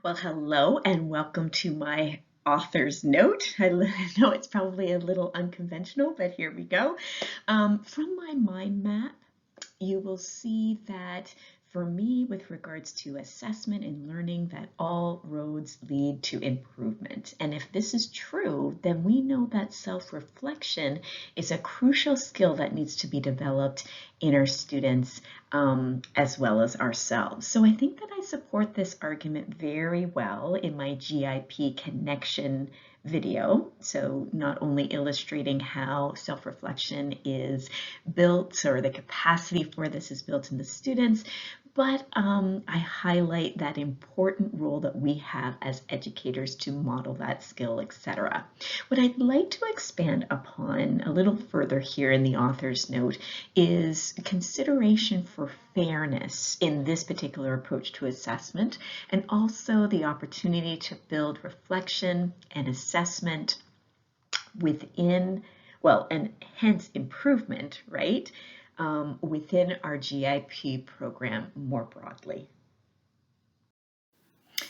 Well, hello and welcome to my author's note. Know it's probably a little unconventional, but here we go. From my mind map, you will see that for me, with regards to assessment and learning, that all roads lead to improvement. And if this is true, then we know that self-reflection is a crucial skill that needs to be developed in our students as well as ourselves. So I think that I support this argument very well in my GIP connection video. So not only illustrating how self-reflection is built or the capacity for this is built in the students, but I highlight that important role that we have as educators to model that skill, etc. What I'd like to expand upon a little further here in the author's note is consideration for fairness in this particular approach to assessment, and also the opportunity to build reflection and assessment within, well, and hence improvement, right, within our GIP program more broadly.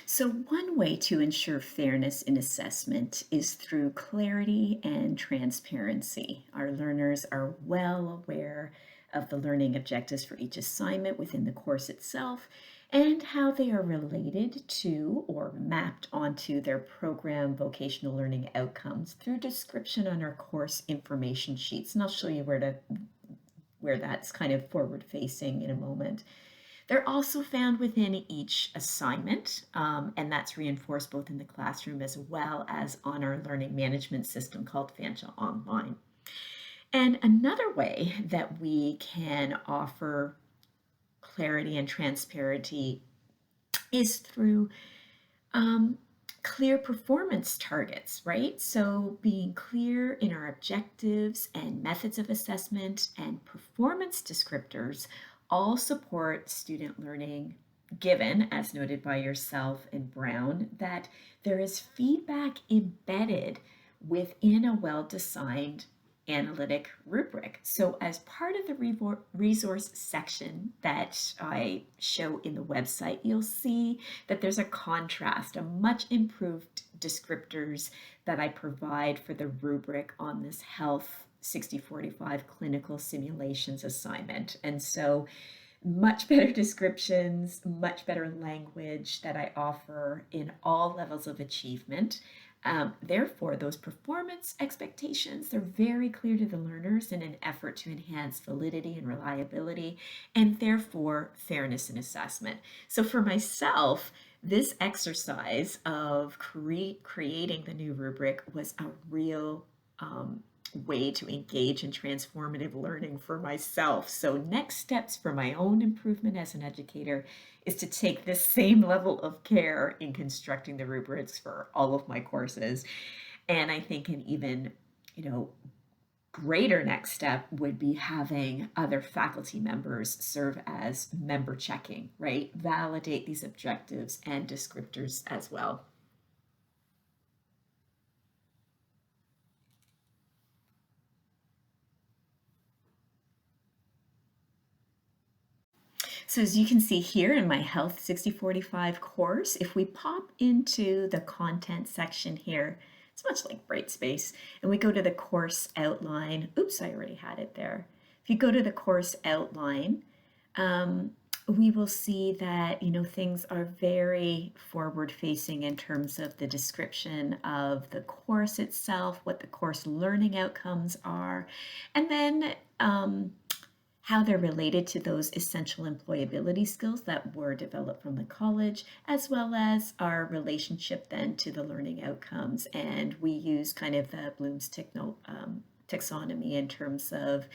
So one way to ensure fairness in assessment is through clarity and transparency. Our learners are well aware of the learning objectives for each assignment within the course itself and how they are related to or mapped onto their program vocational learning outcomes through description on our course information sheets. And I'll show you where that's kind of forward facing in a moment. They're also found within each assignment, and that's reinforced both in the classroom as well as on our learning management system called Fanshawe Online. And another way that we can offer clarity and transparency is through clear performance targets, right? So being clear in our objectives and methods of assessment and performance descriptors all support student learning, given, as noted by yourself and Brown, that there is feedback embedded within a well-designed analytic rubric. So as part of the resource section that I show in the website, you'll see that there's a contrast, a much improved descriptors that I provide for the rubric on this Health 6045 clinical simulations assignment. And so much better descriptions, much better language that I offer in all levels of achievement. Therefore, those performance expectations, they're very clear to the learners in an effort to enhance validity and reliability, and therefore fairness in assessment. So for myself, this exercise of creating the new rubric was a real way to engage in transformative learning for myself. So next steps for my own improvement as an educator is to take this same level of care in constructing the rubrics for all of my courses. And I think an even, greater next step would be having other faculty members serve as member checking, right? Validate these objectives and descriptors as well. So as you can see here in my Health 6045 course, if we pop into the content section here, it's much like Brightspace, and we go to the course outline. Oops, I already had it there. If you go to the course outline, we will see that things are very forward facing in terms of the description of the course itself, what the course learning outcomes are, and then how they're related to those essential employability skills that were developed from the college, as well as our relationship then to the learning outcomes. And we use kind of the Bloom's taxonomy in terms of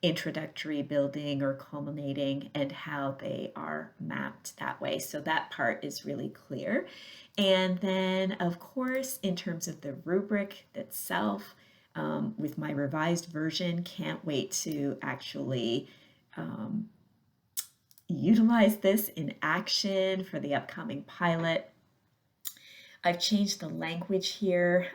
introductory, building, or culminating, and how they are mapped that way. So that part is really clear. And then, of course, in terms of the rubric itself, with my revised version, can't wait to actually utilize this in action for the upcoming pilot. I've changed the language here,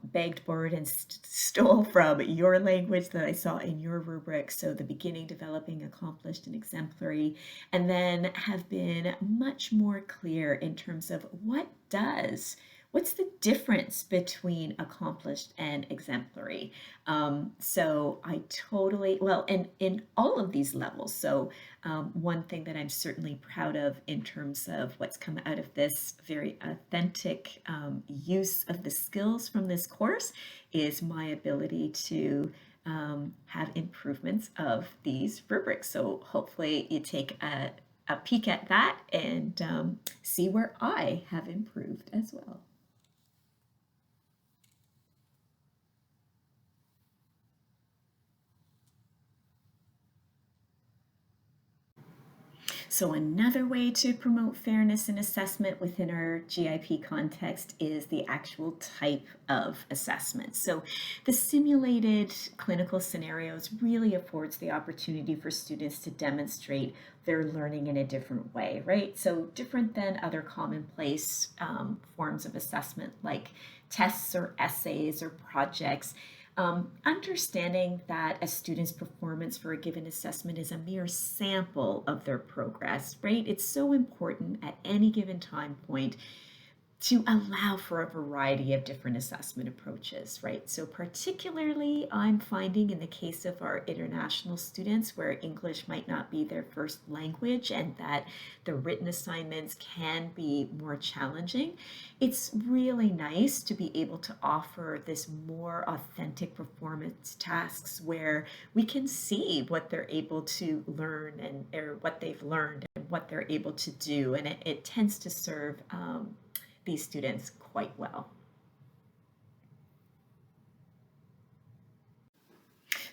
begged, borrowed, and stole from your language that I saw in your rubric. So the beginning, developing, accomplished, and exemplary, and then have been much more clear in terms of what's the difference between accomplished and exemplary. So I totally, well, and in all of these levels. So one thing that I'm certainly proud of in terms of what's come out of this very authentic use of the skills from this course is my ability to have improvements of these rubrics. So hopefully you take a peek at that and see where I have improved as well. So another way to promote fairness in assessment within our GIP context is the actual type of assessment. So the simulated clinical scenarios really affords the opportunity for students to demonstrate their learning in a different way, right? So different than other commonplace forms of assessment like tests or essays or projects. Understanding that a student's performance for a given assessment is a mere sample of their progress, right? It's so important at any given time point to allow for a variety of different assessment approaches, right? So particularly I'm finding in the case of our international students where English might not be their first language and that the written assignments can be more challenging, it's really nice to be able to offer this more authentic performance tasks where we can see what they're able to learn and or what they've learned and what they're able to do. And it tends to serve these students quite well.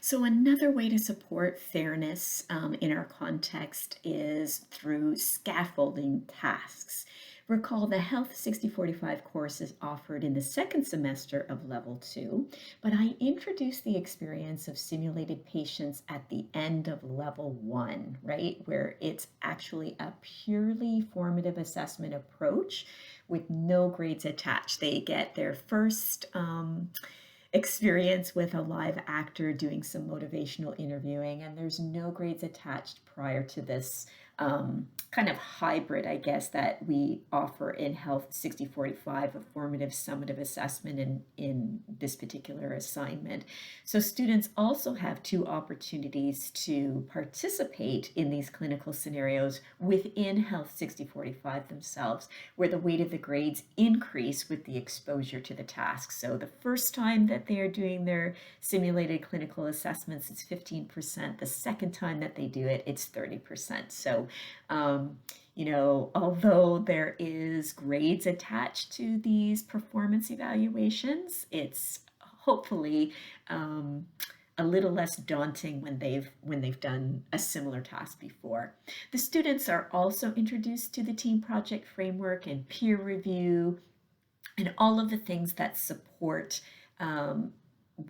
So another way to support fairness in our context is through scaffolding tasks. Recall the Health 6045 course is offered in the second semester of Level 2, but I introduced the experience of simulated patients at the end of Level 1, right? Where it's actually a purely formative assessment approach with no grades attached. They get their first experience with a live actor doing some motivational interviewing, and there's no grades attached prior to this kind of hybrid, I guess, that we offer in Health 6045, a formative summative assessment in this particular assignment. So students also have two opportunities to participate in these clinical scenarios within Health 6045 themselves, where the weight of the grades increase with the exposure to the task. So the first time that they are doing their simulated clinical assessments, it's 15%. The second time that they do it, it's 30%. So, although there is grades attached to these performance evaluations, it's hopefully a little less daunting when they've done a similar task before. The students are also introduced to the team project framework and peer review and all of the things that support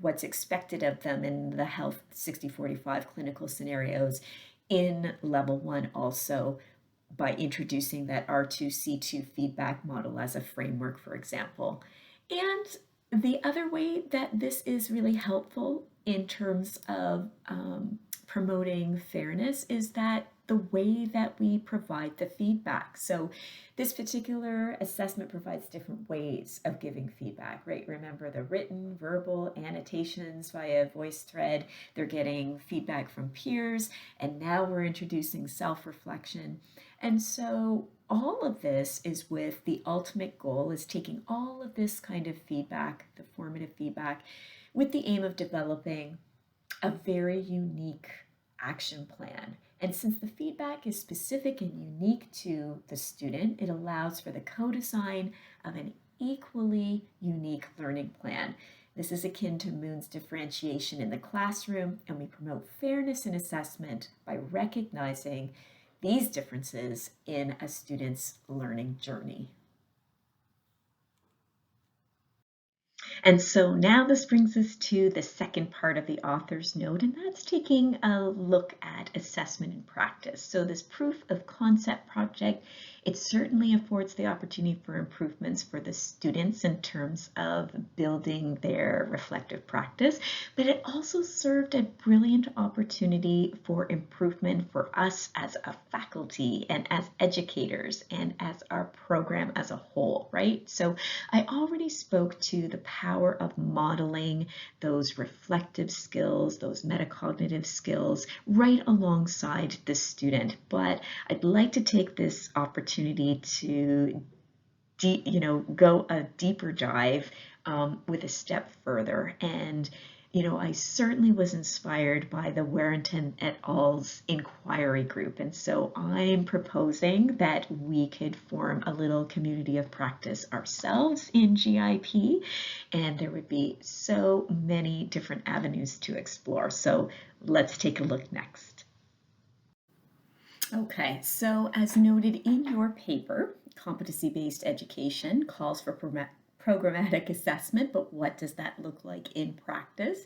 what's expected of them in the Health 6045 clinical scenarios in Level 1 also by introducing that R2C2 feedback model as a framework, for example. And the other way that this is really helpful in terms of promoting fairness is that the way that we provide the feedback. So this particular assessment provides different ways of giving feedback, right? Remember the written, verbal, annotations via VoiceThread. They're getting feedback from peers, and now we're introducing self-reflection. And so all of this is with the ultimate goal is taking all of this kind of feedback, the formative feedback, with the aim of developing a very unique action plan. And since the feedback is specific and unique to the student, it allows for the co-design of an equally unique learning plan. This is akin to Moon's differentiation in the classroom, and we promote fairness in assessment by recognizing these differences in a student's learning journey. And so now this brings us to the second part of the author's note, and that's taking a look at assessment in practice. So this proof of concept project, it certainly affords the opportunity for improvements for the students in terms of building their reflective practice, but it also served a brilliant opportunity for improvement for us as a faculty and as educators and as our program as a whole, right? So I already spoke to the power of modeling those reflective skills, those metacognitive skills, right alongside the student. But I'd like to take this opportunity to go a deeper dive with a step further. And I certainly was inspired by the Warrington et al.'s inquiry group. And so I'm proposing that we could form a little community of practice ourselves in GIP, and there would be so many different avenues to explore. So let's take a look next. Okay, so as noted in your paper, competency-based education calls for programmatic assessment, but what does that look like in practice?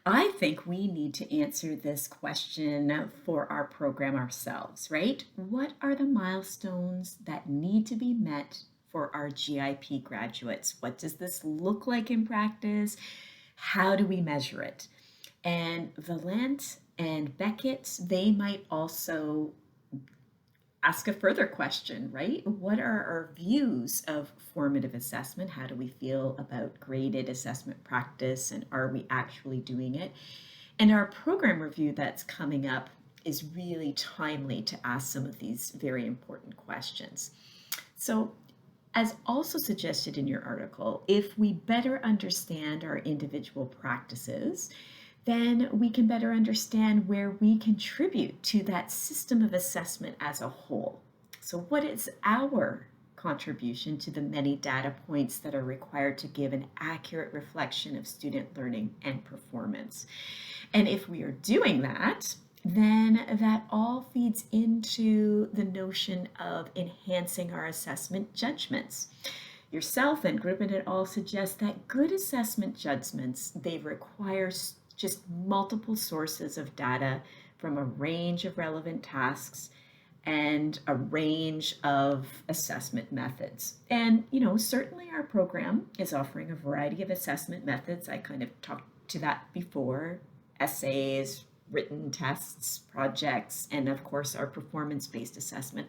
I think we need to answer this question for our program ourselves, right? What are the milestones that need to be met for our GIP graduates? What does this look like in practice? How do we measure it? And Valent and Beckett, they might also ask a further question, right? What are our views of formative assessment? How do we feel about graded assessment practice, and are we actually doing it? And our program review that's coming up is really timely to ask some of these very important questions. So, as also suggested in your article, if we better understand our individual practices, then we can better understand where we contribute to that system of assessment as a whole. So what is our contribution to the many data points that are required to give an accurate reflection of student learning and performance? And if we are doing that, then that all feeds into the notion of enhancing our assessment judgments. Yourself and Grippen et al. Suggest that good assessment judgments, they require just multiple sources of data from a range of relevant tasks and a range of assessment methods. And, certainly our program is offering a variety of assessment methods. I kind of talked to that before: essays, written tests, projects, and of course our performance-based assessment.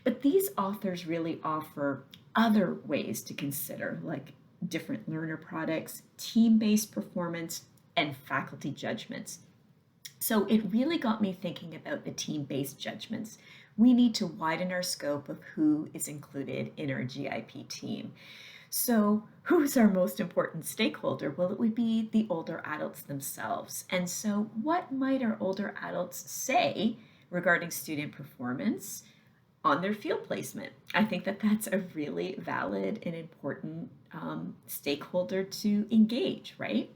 But these authors really offer other ways to consider, like different learner products, team-based performance, and faculty judgments. So it really got me thinking about the team-based judgments. We need to widen our scope of who is included in our GIP team. So who's our most important stakeholder? Well, it would be the older adults themselves. And so what might our older adults say regarding student performance on their field placement? I think that that's a really valid and important stakeholder to engage, right?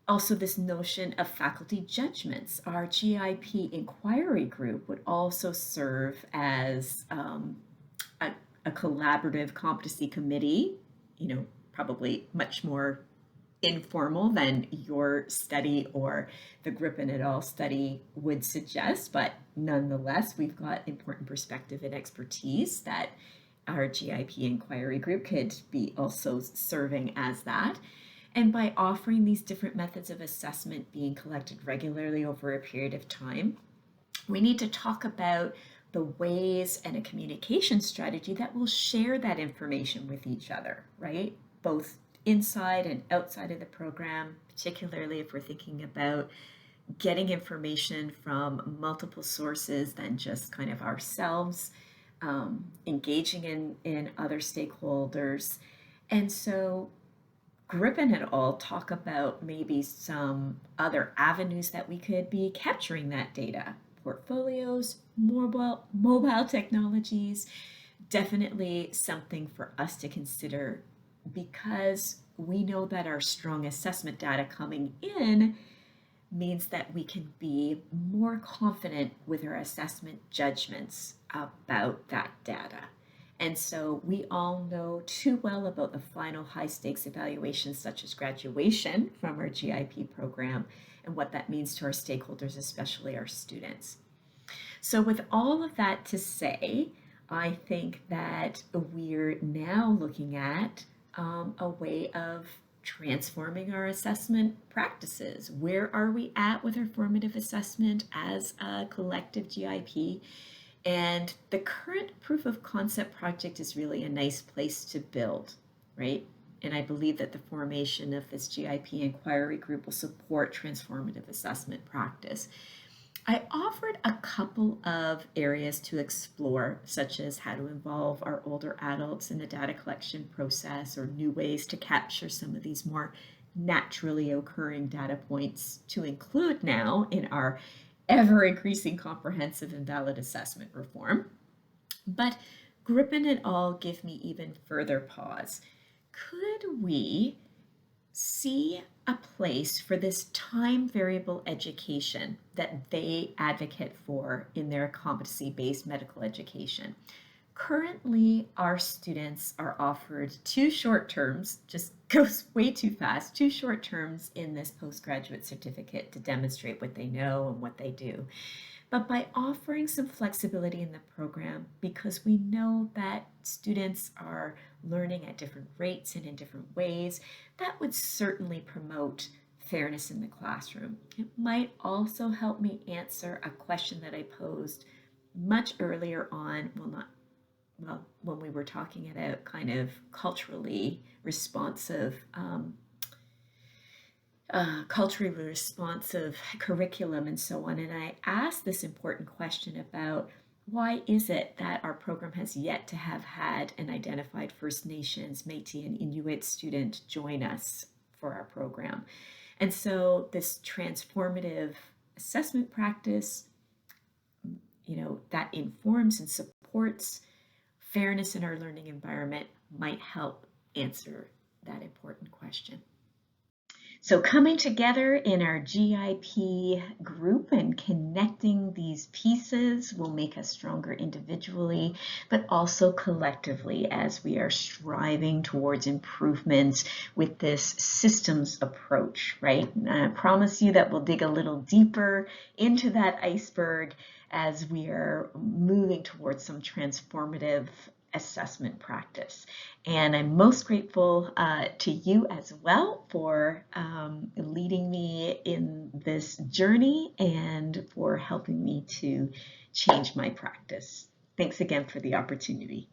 Also, this notion of faculty judgments. Our GIP inquiry group would also serve as a collaborative competency committee, probably much more informal than your study or the Grippen et al. Study would suggest, but nonetheless, we've got important perspective and expertise that our GIP inquiry group could be also serving as that. And by offering these different methods of assessment being collected regularly over a period of time, we need to talk about the ways and a communication strategy that will share that information with each other, right? Both inside and outside of the program, particularly if we're thinking about getting information from multiple sources than just kind of ourselves, engaging in other stakeholders. And so Grippen et al. Talk about maybe some other avenues that we could be capturing that data: portfolios, mobile technologies. Definitely something for us to consider, because we know that our strong assessment data coming in means that we can be more confident with our assessment judgments about that data. And so we all know too well about the final high stakes evaluations such as graduation from our GIP program and what that means to our stakeholders, especially our students. So with all of that to say, I think that we're now looking at a way of transforming our assessment practices. Where are we at with our formative assessment as a collective GIP? And the current proof of concept project is really a nice place to build, right? And I believe that the formation of this GIP inquiry group will support transformative assessment practice. I offered a couple of areas to explore, such as how to involve our older adults in the data collection process or new ways to capture some of these more naturally occurring data points to include now in our ever increasing comprehensive and valid assessment reform. But gripping it all give me even further pause. Could we see a place for this time variable education that they advocate for in their competency-based medical education? Currently, our students are offered two short terms, just goes way too fast, two short terms in this postgraduate certificate to demonstrate what they know and what they do. But by offering some flexibility in the program, because we know that students are learning at different rates and in different ways, that would certainly promote fairness in the classroom. It might also help me answer a question that I posed much earlier on, when we were talking about kind of culturally responsive curriculum and so on. And I asked this important question about why is it that our program has yet to have had an identified First Nations, Métis, and Inuit student join us for our program? And so this transformative assessment practice, that informs and supports fairness in our learning environment might help answer that important question. So coming together in our GIP group and connecting these pieces will make us stronger individually, but also collectively as we are striving towards improvements with this systems approach, right? And I promise you that we'll dig a little deeper into that iceberg as we are moving towards some transformative assessment practice. And I'm most grateful to you as well for leading me in this journey and for helping me to change my practice. Thanks again for the opportunity.